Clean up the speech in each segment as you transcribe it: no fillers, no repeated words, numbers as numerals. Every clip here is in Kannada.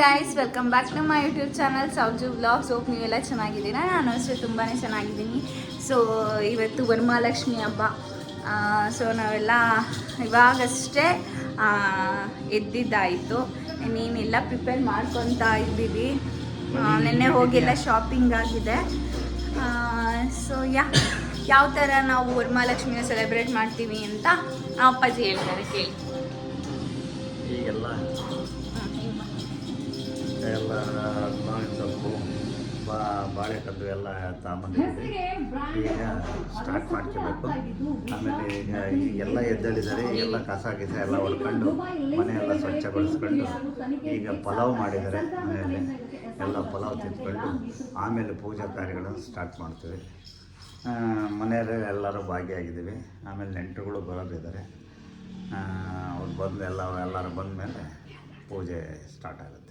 Guys, welcome back to my YouTube channel Souju vlogs. Hope ನೀವೆಲ್ಲ ಚೆನ್ನಾಗಿದ್ದೀರಾ? ನಾನು ಅಷ್ಟೇ ತುಂಬಾ ಚೆನ್ನಾಗಿದ್ದೀನಿ. ಸೊ ಇವತ್ತು ವರಮಹಾಲಕ್ಷ್ಮಿ ಹಬ್ಬ. ಸೊ ನಾವೆಲ್ಲ ಇವಾಗಷ್ಟೇ ಎದ್ದಿದ್ದಾಯಿತು. ಇನ್ನೇನೆಲ್ಲ ಪ್ರಿಪೇರ್ ಮಾಡ್ಕೊತಾ ಇದ್ದೀವಿ. ನಿನ್ನೆ ಹೋಗೆಲ್ಲ ಶಾಪಿಂಗ್ ಆಗಿದೆ. ಸೊ ಯಾವ ಥರ ನಾವು ವರಮಹಾಲಕ್ಷ್ಮಿನ ಸೆಲೆಬ್ರೇಟ್ ಮಾಡ್ತೀವಿ ಅಂತ ಅಪ್ಪಾಜಿ ಹೇಳ್ತಾರೆ, ಕೇಳಿ. ಈಗೆಲ್ಲ ಮಾವಿನ ಸೊಪ್ಪು ಬಾಳೆಕಂದು ಎಲ್ಲ ತಗೊಂಬಂದಿದ್ದೀವಿ. ಈಗ ಸ್ಟಾರ್ಟ್ ಮಾಡ್ಕೋಬೇಕು. ಆಮೇಲೆ ಈಗೆಲ್ಲ ಎದ್ದೇಳಿದ್ದಾರೆ. ಎಲ್ಲ ಕಸ ಗಿಸ ಎಲ್ಲ ಹೊಡ್ಕೊಂಡು ಮನೆಯೆಲ್ಲ ಸ್ವಚ್ಛಗೊಳಿಸ್ಕೊಂಡು ಈಗ ಪಲಾವ್ ಮಾಡಿದ್ದಾರೆ. ಮನೆಯಲ್ಲಿ ಎಲ್ಲ ಪಲಾವ್ ತಿಂದ್ಕೊಂಡು ಆಮೇಲೆ ಪೂಜಾ ಕಾರ್ಯಗಳನ್ನು ಸ್ಟಾರ್ಟ್ ಮಾಡ್ತೀವಿ. ಮನೆಯಲ್ಲಿ ಎಲ್ಲರೂ ಭಾಗಿಯಾಗಿದ್ದೀವಿ. ಆಮೇಲೆ ನೆಂಟರುಗಳು ಬರೋದಿದ್ದಾರೆ. ಅವ್ರು ಬಂದು ಎಲ್ಲರೂ ಬಂದ ಮೇಲೆ ಪೂಜೆ ಸ್ಟಾರ್ಟ್ ಆಗುತ್ತೆ.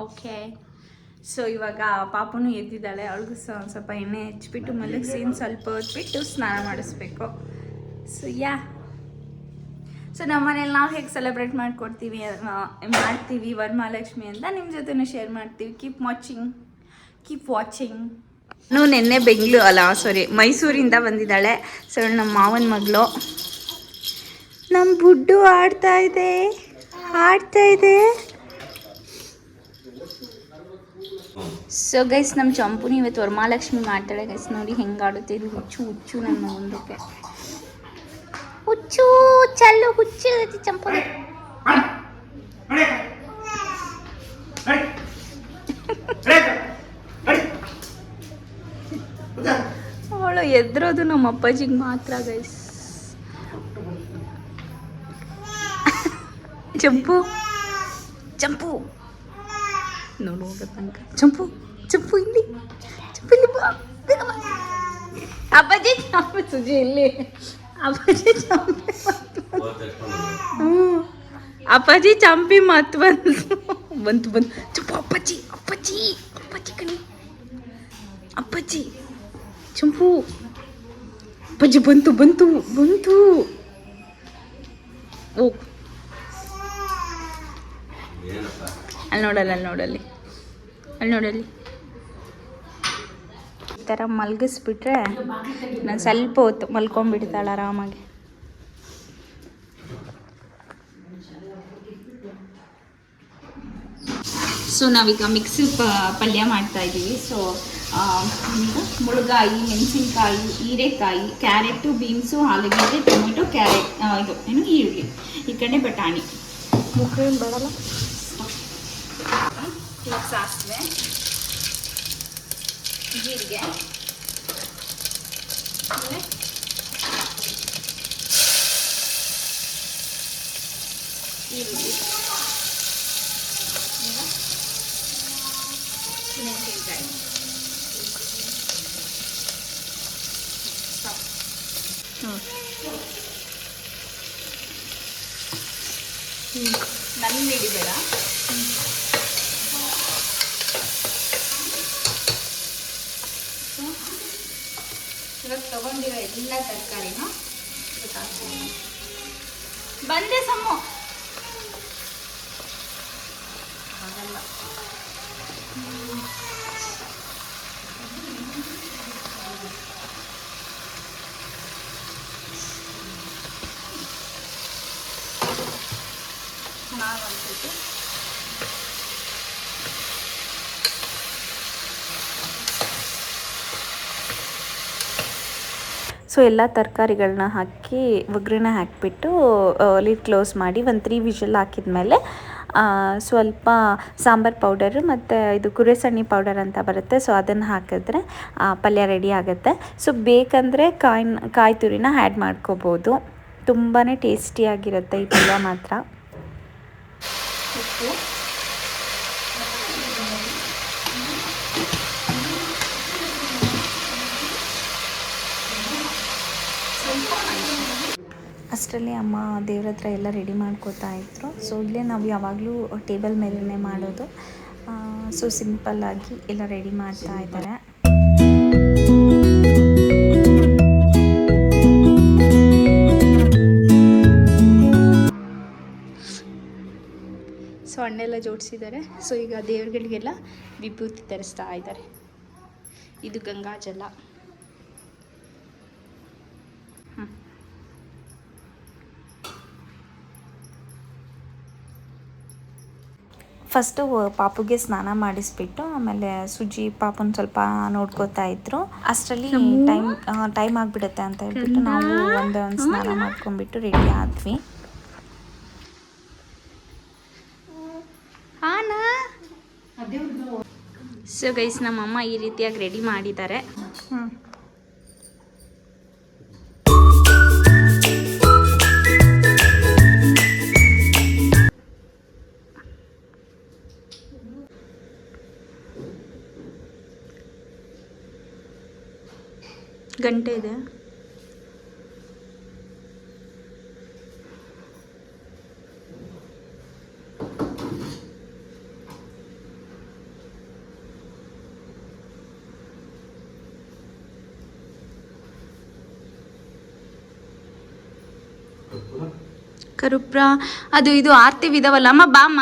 ಓಕೆ. ಸೊ ಇವಾಗ ಪಾಪುನು ಎದ್ದಿದ್ದಾಳೆ. ಅವಳಿಗೂ ಸ್ವಲ್ಪ ಎಣ್ಣೆ ಹಚ್ಬಿಟ್ಟು ಮಲಗಿಸಿ ಸ್ವಲ್ಪ ಹೊತ್ಬಿಟ್ಟು ಸ್ನಾನ ಮಾಡಿಸ್ಬೇಕು. ಸೊ ನಮ್ಮ ಮನೇಲಿ ನಾವು ಹೇಗೆ ಸೆಲೆಬ್ರೇಟ್ ಮಾಡ್ತೀವಿ ವರಮಹಾಲಕ್ಷ್ಮಿ ಅಂತ ನಿಮ್ಮ ಜೊತೆನೂ ಶೇರ್ ಮಾಡ್ತೀವಿ. Keep watching. ನಿನ್ನೆ ಮೈಸೂರಿಂದ ಬಂದಿದ್ದಾಳೆ. ಸೊ ನಮ್ಮ ಮಾವನ ಮಗಳು ನಮ್ಮ ಬುಡ್ಡು ಆಡ್ತಾ ಇದೆ. ಸೊ ಗೈಸ್, ನಮ್ಮ ಚಂಪುನಿ ಇವತ್ತು ವರಮಹಾಲಕ್ಷ್ಮಿ ಮಾಡ್ತಾಳೆ. ಗೈಸ್ ನೋಡಿ ಹೆಂಗೆ ಆಡುತ್ತೆ. ಇದು ಹುಚ್ಚು ನನ್ನ ಒಂದಕ್ಕೆ ಹುಚ್ಚು ಚಂಪುನಿ. ಅವಳು ಎದ್ರೋದು ನಮ್ಮ ಅಪ್ಪಾಜಿಗೆ ಮಾತ್ರ. ಗೈಸ್ ಚಂಪು ನೋಡು ಹೋಗತ್ತಂಕ. ಚಂಪು ಇಲ್ಲಿ ಬಾ. ಅಪ್ಪಾಜಿ ಸುಜಿ ಇಲ್ಲಿ. ಅಪ್ಪಾಜಿ ಚಂಪಿ ಮತ್ ಬಂತು. ಚಂಪು ಅಪ್ಪಾಜಿ ಕಣಿ. ಅಪ್ಪಾಜಿ ಚಂಪು ಅಪ್ಪಾಜಿ ಬಂತು. ಓ ಅಲ್ಲಿ ನೋಡಲ್ಲಿ ಈ ಥರ ಮಲಗಿಸ್ಬಿಟ್ರೆ ನಾನು ಸ್ವಲ್ಪ ಹೊತ್ತು ಮಲ್ಕೊಂಡ್ಬಿಡ್ತಾಳೆ ಆರಾಮಾಗಿ. ಸೊ ನಾವೀಗ ಮಿಕ್ಸ್ ಪಲ್ಯ ಮಾಡ್ತಾ ಇದ್ದೀವಿ. ಸೊ ಮುಳುಗಾಯಿ, ಮೆಣಸಿನ್ಕಾಯಿ, ಹೀರೆಕಾಯಿ, ಕ್ಯಾರೆಟು, ಬೀನ್ಸು, ಆಲೂಗಡ್ಡೆ, ಟೊಮೆಟೊ, ಈರುಳ್ಳಿ, ಈ ಕಡೆ ಬಟಾಣಿ. ಮುಖೇನು ಬೇಡಲ್ಲ. ಸಾಸಿವೆ, ಜೀರಿಗೆ, ಈರುಳ್ಳಿ, ಮೆಣಸಿನ್ಕಾಯಿ, ನನ್ನ ಹಿಡಿಬೇಡ. ಇವಾಗ ತಗೊಂಡಿರೋ ಎಲ್ಲ ತರಕಾರಿನ ಬಂದೆ ಸಮ್ಮು ಆಗಲ್ಲ. ಚೆನ್ನಾಗಿ ಸೊ ಎಲ್ಲ ತರಕಾರಿಗಳನ್ನ ಹಾಕಿ ಒಗ್ಗರಣೆ ಹಾಕಿಬಿಟ್ಟು ಲಿಡ್ ಕ್ಲೋಸ್ ಮಾಡಿ ಒಂದು 3 ವಿಷಲ್ ಹಾಕಿದ್ಮೇಲೆ ಸ್ವಲ್ಪ ಸಾಂಬಾರು ಪೌಡರು ಮತ್ತು ಇದು ಕುರೆಸಣ್ಣಿ ಪೌಡರ್ ಅಂತ ಬರುತ್ತೆ. ಸೊ ಅದನ್ನು ಹಾಕಿದ್ರೆ ಪಲ್ಯ ರೆಡಿ ಆಗುತ್ತೆ. ಸೊ ಬೇಕಂದರೆ ಕಾಯಿ ತುರಿನ ಆ್ಯಡ್ ಮಾಡ್ಕೋಬೋದು. ತುಂಬಾ ಟೇಸ್ಟಿಯಾಗಿರುತ್ತೆ ಈ ಪಲ್ಯ ಮಾತ್ರ. ಉಪ್ಪು, ಅಷ್ಟರಲ್ಲಿ ಅಮ್ಮ ದೇವ್ರ ಹತ್ರ ಎಲ್ಲ ರೆಡಿ ಮಾಡ್ಕೋತಾ ಇದ್ರು. ಸೊ ಇಲ್ಲೇ ನಾವು ಯಾವಾಗಲೂ ಟೇಬಲ್ ಮೇಲೇ ಮಾಡೋದು. ಸೊ ಸಿಂಪಲ್ಲಾಗಿ ಎಲ್ಲ ರೆಡಿ ಮಾಡ್ತಾ ಇದ್ದಾರೆ. ಅಣ್ಣೆಲ್ಲ ಜೋಡಿಸಿದ್ದಾರೆ. ಸೊ ಈಗ ದೇವ್ರುಗಳಿಗೆಲ್ಲ ವಿಭೂತಿ ತರಿಸ್ತಾ ಇದ್ದಾರೆ. ಇದು ಗಂಗಾಜಲ. ಫಸ್ಟು ಪಾಪುಗೆ ಸ್ನಾನ ಮಾಡಿಸ್ಬಿಟ್ಟು ಆಮೇಲೆ ಸುಜಿ ಪಾಪುನ ಸ್ವಲ್ಪ ನೋಡ್ಕೋತಾ ಇದ್ರು. ಅಷ್ಟರಲ್ಲಿ ಟೈಮ್ ಆಗಿಬಿಡುತ್ತೆ ಅಂತ ಹೇಳ್ಬಿಟ್ಟು ನಾವು ಒಂದು ಸ್ನಾನ ಮಾಡ್ಕೊಂಡ್ಬಿಟ್ಟು ರೆಡಿ ಆದ್ವಿ. ಸೊ ಗೈಸ್, ನಮ್ಮಮ್ಮ ಈ ರೀತಿಯಾಗಿ ರೆಡಿ ಮಾಡಿದ್ದಾರೆ. ಗಂಟೆ ಇದೆ. ಕರುಪ್ರ ಅದು ಇದು ಆರ್ತಿ ವಿಧವಲ್ಲ ಅಮ್ಮ. ಬಾಮ್ಮ.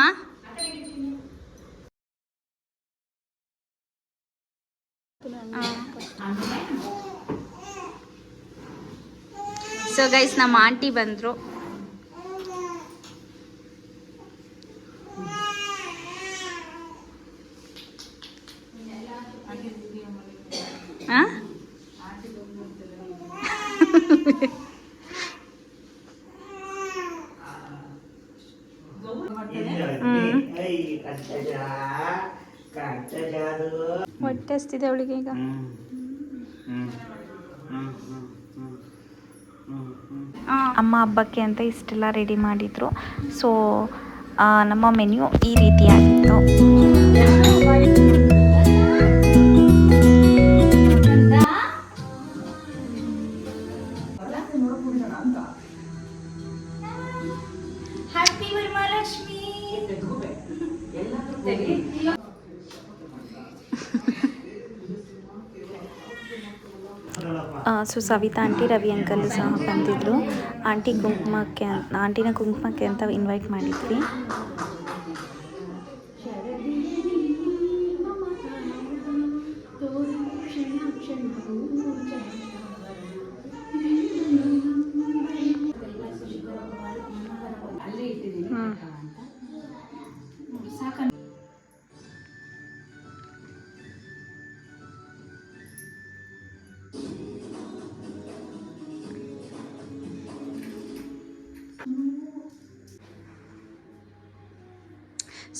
ಸೊ ಗೈಸ್, ನಮ್ಮ ಆಂಟಿ ಬಂದರು. ಹೊಟ್ಟೆ ಹಸ್ತಿದೆ ಅವಳಿಗೆ ಈಗ. ಅಮ್ಮ ಹಬ್ಬಕ್ಕೆ ಅಂತ ಇಷ್ಟೆಲ್ಲ ರೆಡಿ ಮಾಡಿದ್ರು. ಸೊ ನಮ್ಮ ಮೆನ್ಯೂ ಈ ರೀತಿಯಾಗಿತ್ತು. Happy Varamahalakshmi. So Savitha aunty, Ravi uncle ಸಹ ಬಂದಿದ್ರು. ಆಂಟಿನ ಕುಂಕುಮಕ್ಕೆ ಅಂತ ಇನ್ವೈಟ್ ಮಾಡಿದ್ವಿ.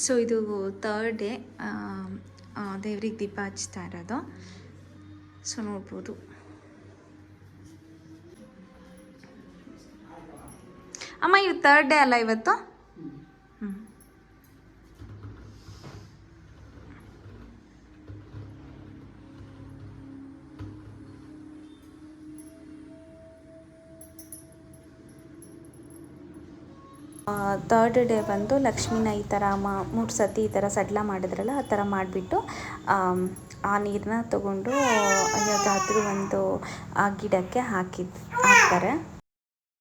ಸೊ ಇದು 3rd ಡೇ ದೇವ್ರಿಗೆ ದೀಪ ಹಚ್ತಾ ಇರೋದು. ಸೊ ನೋಡ್ಬೋದು. ಅಮ್ಮ ಇದು 3rd ಡೇ ಅಲ್ಲ ಇವತ್ತು? ಥರ್ಡ್ ಡೇ ಬಂದು ಲಕ್ಷ್ಮಿನ ಈ ಥರ 3 ಸತಿ ಈ ಥರ ಸಡ್ಲ ಮಾಡಿದ್ರಲ್ಲ, ಆ ಥರ ಮಾಡಿಬಿಟ್ಟು ಆ ನೀರನ್ನ ತಗೊಂಡು ಯಾವುದಾದ್ರೂ ಒಂದು ಗಿಡಕ್ಕೆ ಹಾಕ್ತಾರೆ.